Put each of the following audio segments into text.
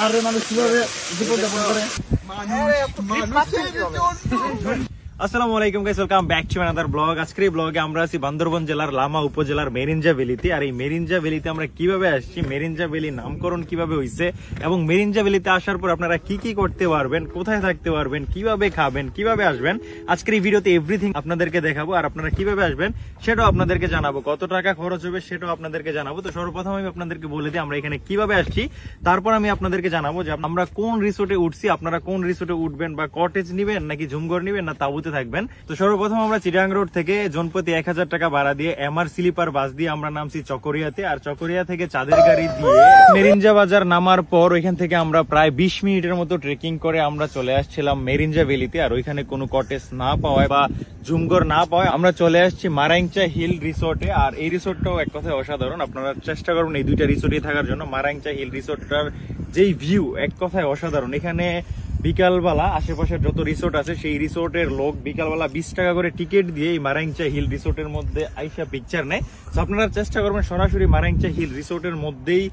পাহাড়ে মানুষ কিভাবে জীবন যাপন করে। আসসালামু আলাইকুম guys, welcome back to another blog. আজকের এই ব্লগে আমরা আছি বান্দরবান জেলার লামা উপজেলার মেরিঞ্জা ভ্যালিতে। আর এই মেরিঞ্জা ভ্যালিতে আমরা কিভাবে আসছি, মেরিঞ্জা ভ্যালি নামকরণ কিভাবে হয়েছে এবং মেরিঞ্জা ভ্যালিতে আসার পর আপনারা কি কি করতে পারবেন, কোথায় থাকতে পারবেন, কিভাবে খাবেন, কিভাবে আসবেন, আজকের এই ভিডিওতে এভরিথিং আপনাদেরকে দেখাবো। আর আপনারা কিভাবে আসবেন সেটাও আপনাদেরকে জানাবো, কত টাকা খরচ হবে সেটাও আপনাদেরকে জানাবো। তো সর্বপ্রথম আমি আপনাদেরকে বলে দিই আমরা এখানে কিভাবে আসছি, তারপর আমি আপনাদেরকে জানাবো যে আমরা কোন রিসোর্টে উঠছি, আপনারা কোন রিসোর্টে উঠবেন, বা কটেজ নিবেন নাকি ঝুমঘর নিবেন না তাঁবুতে থাকবেন। তো সর্বপ্রথম আমরা চিটাং রোড থেকে জনপ্রতি 1000 টাকা ভাড়া দিয়ে এমআর স্লিপার বাস দিয়ে আমরা নামছি চকরিয়াতে। আর চকরিয়া থেকে চাঁদের গাড়ি দিয়ে মেরিঞ্জা বাজার নামার পর ওইখান থেকে আমরা প্রায় 20 মিনিটের মতো ট্রেকিং করে আমরা চলে আসছিলাম মেরিঞ্জা ভ্যালিতে। আর ওইখানে কোনো কটেজ না পাওয়ায় বা ঝুমঘর না পাওয়ায় আমরা চলে আসছি মারাংচা হিল রিসোর্টে। আর এই রিসোর্টটাও এক কথায় অসাধারণ, আপনারা চেষ্টা করুন এই দুইটা রিসোর্টে থাকার জন্য। মারাংচা হিল রিসোর্টটার যেই ভিউ এক কথায় অসাধারণ। এখানে বিকালবেলা আশেপাশের যত রিসোর্ট আছে সেই রিসোর্টের লোক বিকালবেলা 20 টাকা করে টিকিট দিয়ে এই মারাংচা হিল রিসোর্টের মধ্যে আইসা পিকচার নেয়। তো আপনারা চেষ্টা করবেন সরাসরি মারাংচা হিল রিসোর্টের মধ্যেই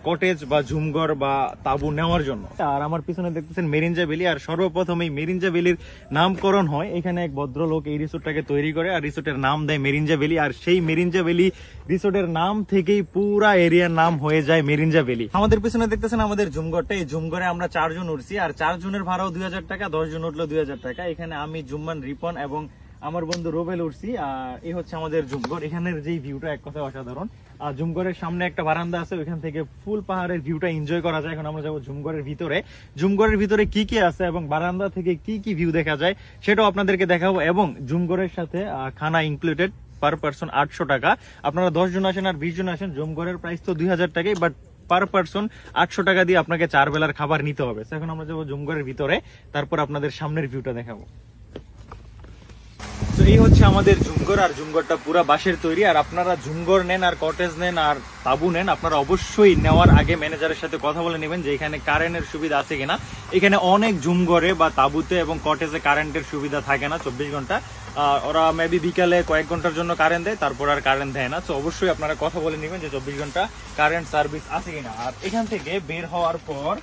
কটেজ বা ঝুমঘর বা তাঁবু নেওয়ার জন্য। আর আমার পিছনে দেখতেছেন মেরিঞ্জা ভ্যালি। আর সর্বপ্রথম এই মেরিঞ্জা ভ্যালির নামকরণ হয় এখানে এক ভদ্রলোক এই রিসোর্টটাকে তৈরি করে আর রিসোর্টের নাম দেয় মেরিঞ্জা ভ্যালি। আর সেই মেরিঞ্জা ভ্যালি রিসোর্টের নাম থেকেই পুরা এরিয়ার নাম হয়ে যায় মেরিঞ্জা ভ্যালি। আমাদের পিছনে দেখতেছেন আমাদের ঝুমঘরটা, এই ঝুমঘরে আমরা 4 জন উঠছি। আর 4 জনের ভাড়াও 2000 টাকা, 10 জন উঠলো 2000 টাকা। এখানে আমি, জুম্মান, রিপন এবং আমার বন্ধু রোবেল উঠছি। আর এই হচ্ছে আমাদের ঝুমঘর। এখানের যে ভিউটা এক কথা অসাধারণ। আর ঝুমঘরের সামনে একটা বারান্দা আছে, ওইখান থেকে ফুল পাহাড়ের ভিউটা এনজয় করা যায়। এখন আমরা যাবো ঝুমঘরের ভিতরে। ঝুমঘরের ভিতরে কি কি আছে এবং বারান্দা থেকে কি কি ভিউ দেখা যায় সেটাও আপনাদেরকে দেখাবো। এবং ঝুমঘরের সাথে খানা ইনক্লুডেড, পার পার্সন 800 টাকা। আপনারা 10 জন আসেন আর 20 জন আসেন, ঝুমঘরের প্রাইস তো 2000 টাকাই, বাট পার পার্সন 800 টাকা দিয়ে আপনাকে 4 বেলার খাবার নিতে হবে। এখন আমরা যাবো ঝুমঘরের ভিতরে, তারপর আপনাদের সামনের ভিউটা দেখাবো। তো এই হচ্ছে আমাদের ঝুমঘর। আর ঝুমঘরটা পুরা বাঁশের তৈরি। আর আপনারা ঝুমঘর নেন আর কটেজ নেন আর তাঁবু নেন, আপনারা অবশ্যই নেওয়ার আগে ম্যানেজারের সাথে কথা বলে নেবেন যে এখানে কারেন্টের সুবিধা আছে কিনা। এখানে অনেক ঝুমঘরে বা তাঁবুতে এবং কটেজে কারেন্টের সুবিধা থাকে না 24 ঘন্টা। ওরা মেবি বিকালে কয়েক ঘন্টার জন্য কারেন্ট দেয়, তারপর আর কারেন্ট দেয় না। তো অবশ্যই আপনারা কথা বলে নেবেন যে 24 ঘন্টা কারেন্ট সার্ভিস আছে কিনা। আর এখান থেকে বের হওয়ার পর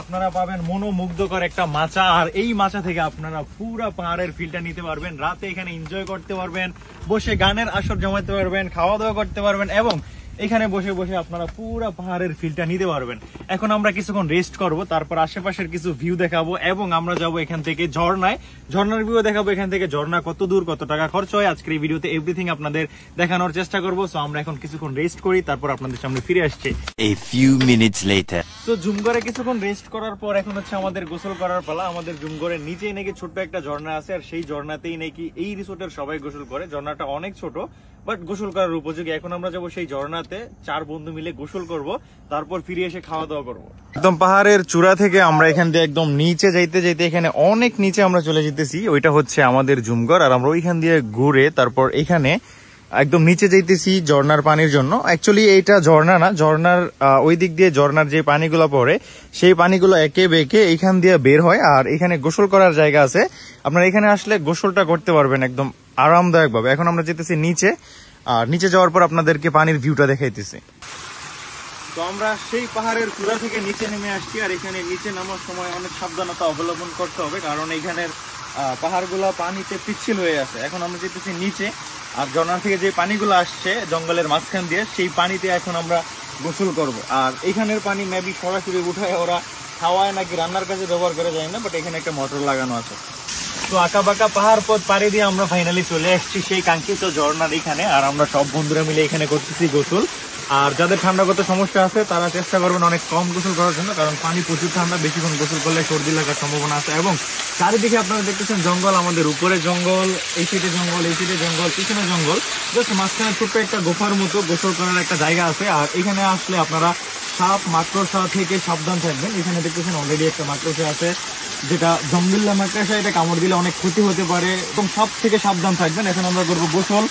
আপনারা পাবেন মনোমুগ্ধকর একটা মাচা। আর এই মাচা থেকে আপনারা পুরা পাহাড়ের ফিলটা নিতে পারবেন। রাতে এখানে এনজয় করতে পারবেন, বসে গানের আসর জমাতে পারবেন, খাওয়া দাওয়া করতে পারবেন এবং এখানে বসে বসে আপনারা পুরা পাহাড়ের ফিলটা নিতে পারবেন। এখন আমরা কিছুক্ষণ রেস্ট করব, তারপর আশেপাশের কিছু ভিউ দেখাবো এবং আমরা যাব এখান থেকে ঝর্ণায়, ঝর্ণার ভিউ দেখাবো। এখান থেকে ঝর্ণা কত দূর, কত টাকা খরচ হয়, আজকের এই ভিডিওতে এভরিথিং আপনাদের দেখানোর চেষ্টা করব। সো আমরা এখন কিছুক্ষণ রেস্ট করি, তারপর আপনাদের সামনে ফিরে আসছি। A few minutes later. তো ঝুমঘরে কিছুক্ষণ রেস্ট করার পর এখন হচ্ছে আমাদের গোসল করার পালা। আমাদের ঝুমঘরের নিচেই নাকি ছোট্ট একটা ঝর্ণা আছে, আর সেই ঝর্ণাতেই নাকি এই রিসোর্টের সবাই গোসল করে। ঝর্ণাটা অনেক ছোট বাট গোসল করার উপযোগী। এখন আমরা যাবো সেই ঝর্ণাতে, 4 বন্ধু মিলে গোসল করব, তারপর ফিরে এসে খাওয়া দাওয়া করবো। একদম পাহাড়ের চূড়া থেকে আমরা এখান দিয়ে একদম নিচে যাইতে যাইতে এখানে অনেক নিচে আমরা চলে যেতেছি। ওইটা হচ্ছে আমাদের ঝুমঘর। আর আমরা ওইখান দিয়ে ঘুরে তারপর এখানে একদম নিচে যাইতেছি ঝর্ণার পানির জন্য। অ্যাকচুয়ালি এইটা ঝর্ণা না, ঝর্ণার ওই দিক দিয়ে ঝর্ণার যে পানিগুলো পড়ে সেই পানিগুলো একে বেঁকে এইখান দিয়ে বের হয়। আর এখানে গোসল করার জায়গা আছে, আপনারা এখানে আসলে গোসলটা করতে পারবেন একদম আরামদায়ক ভাবে। এখন আমরা যেতেছি নিচে, আর নিচে যাওয়ার পর আপনাদেরকে পানির ভিউটা দেখাইতেছি। তো আমরা সেই পাহাড়ের চূড়া থেকে নিচে নেমে আসছি। আর এখানে নিচে নামার সময় অনেক সাবধানতা অবলম্বন করতে হবে, কারণ এইখানের পাহাড়গুলো পানিতে পিচ্ছিল হয়ে আছে। এখন আমরা যেতেছি নিচে, আর ঝর্ণা থেকে যে পানিগুলো আসছে জঙ্গলের মাঝখান দিয়ে সেই পানিতে এখন আমরা গোসল করব। আর এখানের পানি মেবি সরাসরি উঠায় ওরা খাওয়ায় নাকি রান্নার কাজে ব্যবহার করা যায় না, বাট এখানে একটা মোটর লাগানো আছে। তো আঁকা বাঁকা পাহাড় পথ পাড়ি দিয়ে আমরা ফাইনালি চলে আসছি সেই কাঙ্ক্ষিত ঝর্ণার এখানে। আর আমরা সব বন্ধুরা মিলে এখানে করতেছি গোসল। আর যাদের ঠান্ডাগত সমস্যা আছে তারা চেষ্টা করবেন অনেক কম গোসল করার জন্য, কারণ পানি প্রচুর ঠান্ডা, বেশিক্ষণ গোসল করলে সর্দি লাগার সম্ভাবনা আছে। এবং চারিদিকে আপনারা দেখতেছেন জঙ্গল, আমাদের উপরে জঙ্গল, এই সাইডে জঙ্গল, এই সাইডে জঙ্গল, পিছনে জঙ্গল, জাস্ট মাঝখানে ছোট্ট একটা গোফার মতো গোসল করার একটা জায়গা আছে। আর এখানে আসলে আপনারা সাপ, মাকড়সা থেকে সাবধান থাকবেন। এখানে দেখতেছেন অলরেডি একটা মাকড়সা আছে, যেটা জম্বিল্লা মাকড়সা, এটা কামড় দিলে অনেক ক্ষতি হতে পারে এবং সব থেকে সাবধান থাকবেন। এখন আমরা করবো গোসল।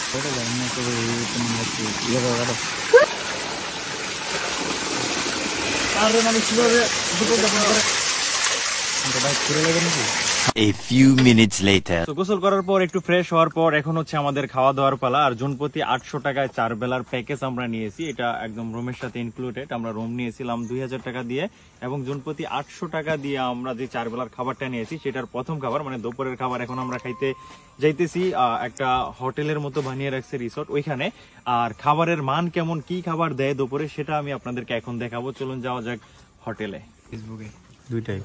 মানুষ কিভাবে জীবন যাপন করে। A few minutes later. তো গোসল করার পর একটু ফ্রেশ হওয়ার পর এখন হচ্ছে আমাদের খাওয়া দাওয়ার পালা। আর জনপ্রতি 800 টাকায় 4 বেলার প্যাকেজ আমরা নিয়েছি, এটা একদম রুমের সাথে ইনক্লুডেড। আমরা রুম নিয়েছিলাম 2000 টাকা দিয়ে, এবং জনপ্রতি 800 টাকা দিয়ে আমরা যে 4 বেলার খাবারটা নিয়েছি সেটার প্রথম খাবার মানে দুপুরের খাবার এখন আমরা খাইতে যাইতেছি। একটা হোটেলের মতো বানিয়ে রাখছে রিসোর্ট ওইখানে। আর খাবারের মান কেমন, কি খাবার দেয় দুপুরে সেটা আমি আপনাদেরকে এখন দেখাবো। চলুন যাওয়া যাক হোটেলে। ফেসবুকে দুইটাই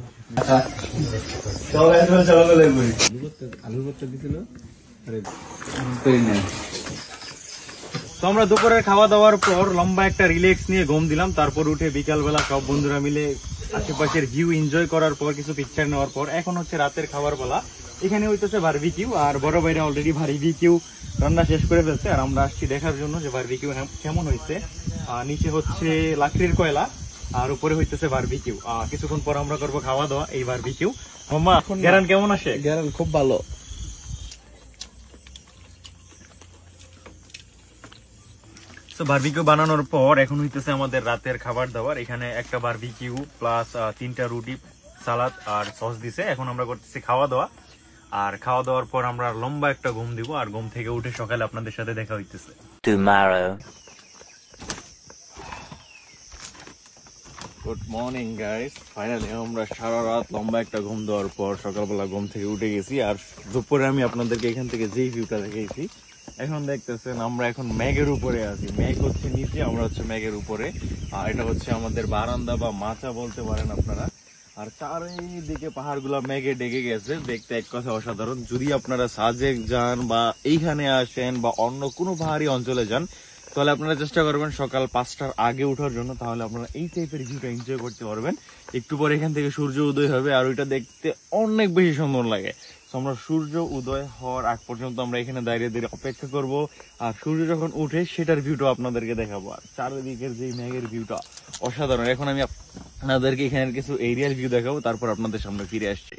তো আমরা দুপুরের খাওয়া দাওয়ার পর লম্বা একটা রিল্যাক্স নিয়ে ঘুম দিলাম। তারপর উঠে বিকালবেলা সব বন্ধুরা মিলে আশেপাশের ভিউ এনজয় করার পর কিছু পিকচার নেওয়ার পর এখন হচ্ছে রাতের খাবার বেলা। এখানে হইতেছে বারবিকিউ, আর বড় ভাইরা অলরেডি বারবিকিউ রান্না শেষ করে ফেলছে। আর আমরা আসছি দেখার জন্য যে বারবিকিউ কেমন হয়েছে। নিচে হচ্ছে লাকড়ির কয়লা আর উপরে হইতেছে বারবিকিউ। কিছুক্ষণ পর আমরা করবো খাওয়া দাওয়া এই বারবিকিউ। মাম্মা গ্যারান কেমন আসে? গ্যারান খুব ভালো। বারবিকিউ বানানোর পর এখন হইতেছে আমাদের রাতের খাবার দাবার। এখানে একটা বারবিকিউ প্লাস 3টা রুটি, সালাদ আর সস দিছে। এখন আমরা করতেছি খাওয়া দাওয়া। আর খাওয়া দাওয়ার পর আমরা লম্বা একটা ঘুম দিব, আর ঘুম থেকে উঠে সকালে আপনাদের সাথে দেখা হইতেছে। Tomorrow. Good morning guys, finally আমরা সারা রাত লম্বা একটা ঘুম দেওয়ার পর সকালবেলা ঘুম থেকে উঠে গেছি। আর দুপুরে আমি আপনাদেরকে এখান থেকে যেই ভিউটা দেখাইছি, এখন দেখতেছেন আমরা এখন মেঘের উপরে আছি। মেঘ হচ্ছে নিচে, আমরা হচ্ছে মেঘের উপরে। আর এটা হচ্ছে আমাদের বারান্দা বা মাচা বলতে পারেন আপনারা। আর চারিদিকে পাহাড়গুলা মেঘে ডেকে গেছে, দেখতে এক কথা অসাধারণ। যদি আপনারা সাজেক যান বা এইখানে আসেন বা অন্য কোনো পাহাড়ি অঞ্চলে যান, তাহলে আপনারা চেষ্টা করবেন সকাল 5টার আগে ওঠার জন্য, তাহলে আপনারা এই টাইপের ভিউটা এনজয় করতে পারবেন। একটু পরে এখান থেকে সূর্য উদয় হবে, আর ওইটা দেখতে অনেক বেশি সুন্দর লাগে। আমরা সূর্য উদয় হওয়ার আগ পর্যন্ত আমরা এখানে দাঁড়িয়ে দাঁড়িয়ে অপেক্ষা করব। আর সূর্য যখন উঠে সেটার ভিউটা আপনাদেরকে দেখাবো। আর চারিদিকের যে মেঘের ভিউটা অসাধারণ। এখন আমি আপনাদেরকে এখানের কিছু এরিয়াল ভিউ দেখাবো, তারপর আপনাদের সামনে ফিরে আসছি।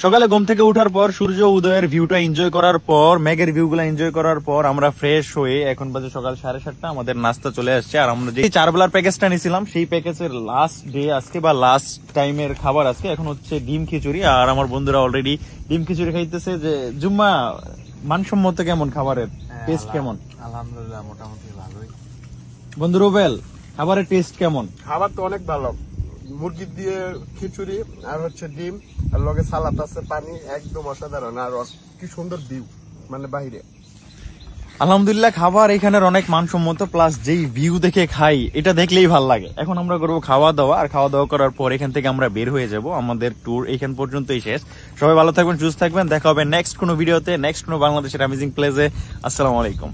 সকালে ঘুম থেকে ওঠার পর সূর্য উদয়ের ভিউটা এনজয় করার পর, মেঘের ভিউগুলো এনজয় করার পর আমরা ফ্রেশ হয়ে এখন বাজে সকাল 7:30, আমাদের নাস্তা চলে আসছে। আর আমরা যে 4 বেলার প্যাকেজটা নিয়েছিলাম সেই প্যাকেজের লাস্ট ডে আজকে বা লাস্ট টাইমের খাবার আজকে। এখন হচ্ছে ডিম খিচুড়ি, আর আমার বন্ধুরা অলরেডি ডিম খিচুড়ি খাইতেছে। যে জুম্মা, মানসম্মত কেমন খাবারের টেস্ট কেমন? আলহামদুলিল্লাহ মোটামুটি ভালোই। বন্ধু রুবেল, খাবারের টেস্ট কেমন? খাবার তো অনেক ভালো। মুরগি দিয়ে খিচুড়ি আর হচ্ছে ডিম আর লগে সালাদ আছে, পানি, একদম অসাধারণ। আর কি সুন্দর ভিউ, মানে বাহিরে। আলহামদুলিল্লাহ খাবার এখানের অনেক মানসম্মত, প্লাস যেই ভিউ দেখে খাই এটা দেখলেই ভাল লাগে। এখন আমরা করবো খাওয়া দাওয়া, আর খাওয়া দাওয়া করার পর এখান থেকে আমরা বের হয়ে যাব। আমাদের ট্যুর এখান পর্যন্তই শেষ। সবাই ভালো থাকবেন, সুস্থ থাকবেন। দেখা হবে নেক্সট কোনো ভিডিওতে, নেক্সট কোনো বাংলাদেশের অ্যামেজিং প্লেসে। আসসালামু আলাইকুম।